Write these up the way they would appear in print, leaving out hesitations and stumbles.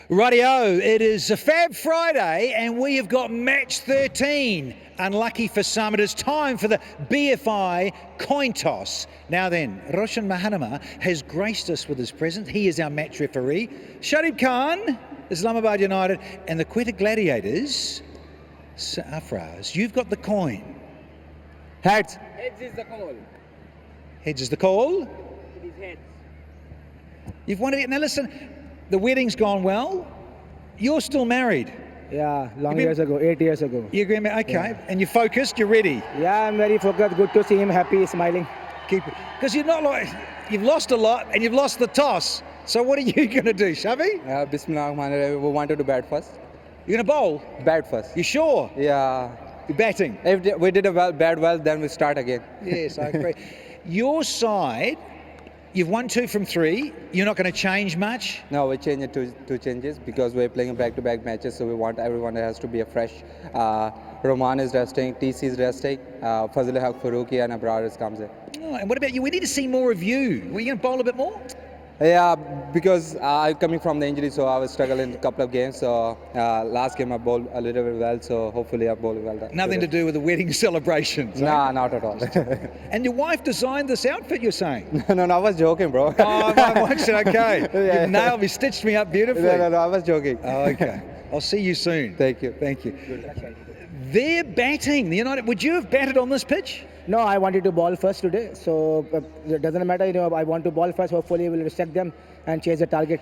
Rightio, it is a Fab Friday and we have got match 13. Unlucky for some, it is time for the BFI coin toss. Now then, Roshan Mahanama has graced us with his presence. He is our match referee. Sharif Khan, Islamabad United, and the Quetta Gladiators, Afraz, you've got the coin. Heads. Heads is the call. Heads is the call. It is heads. You've won it. Now listen, the wedding's gone well. You're still married. Yeah, years ago, 8 years ago. You agree? Okay. Yeah. And you're focused, you're ready. Yeah, I'm very focused. Good to see him happy, smiling. Keep it. Because you're not like, you've lost a lot and you've lost the toss. So what are you going to do, Shavi? Bismillah, we wanted to bat first. You're going to bowl? Bat first. You sure? Yeah. You're batting? If we did a bat well, then we start again. Yes, I agree. Your side, you've won 2 from 3. You're not going to change much? No, we changed it to two changes because we're playing back-to-back matches, so we want everyone has to be a fresh. Roman is resting, TC is resting, Fazil Haq Faruqi and Abrar comes in. Oh, and what about you? We need to see more of you. Were you going to bowl a bit more? Yeah, because I'm coming from the injury, so I was struggling a couple of games. So last game I bowled a little bit well, so hopefully I bowled well. Nothing to do with the wedding celebrations? Nah, not at all. And your wife designed this outfit, you're saying? No, I was joking, bro. Oh, my wife said, okay. Yeah. You've nailed me, stitched me up beautifully. No, I was joking. Oh, okay. I'll see you soon. Thank you. Thank you. They're batting. The United. Would you have batted on this pitch? No, I wanted to ball first today, so it doesn't matter. I want to ball first. Hopefully, we'll respect them and chase the target.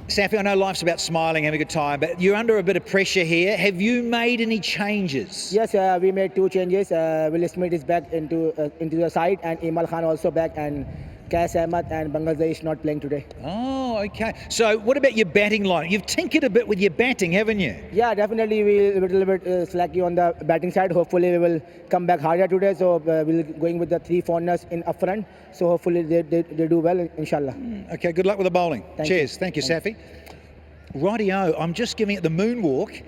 Safi, I know life's about smiling, having a good time, but you're under a bit of pressure here. Have you made any changes? Yes, we made 2 changes. Will Smith is back into the side, and Imal Khan also back, and Qais Ahmed and Bangladesh is not playing today. Oh, okay. So what about your batting line? You've tinkered a bit with your batting, haven't you? Yeah, definitely we'll be a little bit slacky on the batting side. Hopefully we will come back harder today. So we'll going with the 3 foreigners in up front. So hopefully they do well, inshallah. Okay, good luck with the bowling. Cheers. You. Thank you, Safi. Rightio, I'm just giving it the moonwalk.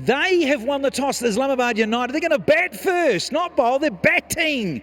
They have won the toss, Islamabad United. They're going to bat first, not bowl. They're batting.